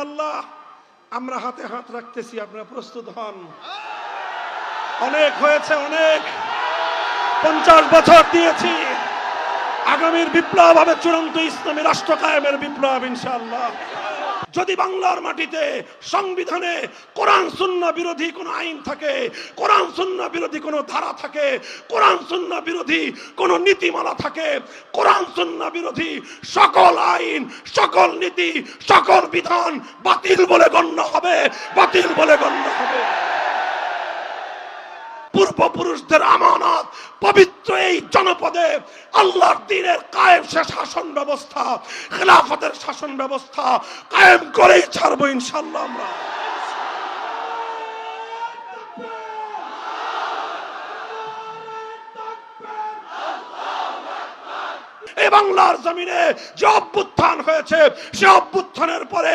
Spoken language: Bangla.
ইনশাআল্লাহ আমরা হাতে হাত রাখতেছি, আপনারা প্রস্তুত হন। অনেক হয়েছে, অনেক 50 বছর দিয়েছি। আগামীর বিপ্লব হবে চূড়ান্ত ইসলামী রাষ্ট্র কায়েমের বিপ্লব ইনশাআল্লাহ। যদি বাংলার মাটিতে সংবিধানে কোরআন সুন্নাহ বিরোধী কোনো আইন থাকে, কোরআন সুন্নাহ বিরোধী কোনো ধারা থাকে, কোরআন সুন্নাহ বিরোধী কোনো নীতিমালা থাকে, কোরআন সুন্নাহ বিরোধী সকল আইন, সকল নীতি, সকল বিধান বাতিল বলে গণ্য হবে, বাতিল বলে গণ্য হবে। পূর্বপুরুষদের আমানত পবিত্র এই জনপদে আল্লাহর দ্বীনের কায়েম শাসন ব্যবস্থা, খেলাফতের শাসন ব্যবস্থা কায়েম করেই ছাড়বো ইনশাআল্লাহ। আমরা এই বাংলার জমিনে যে অভ্যুত্থান হয়েছে, সে অভ্যুত্থানের পরে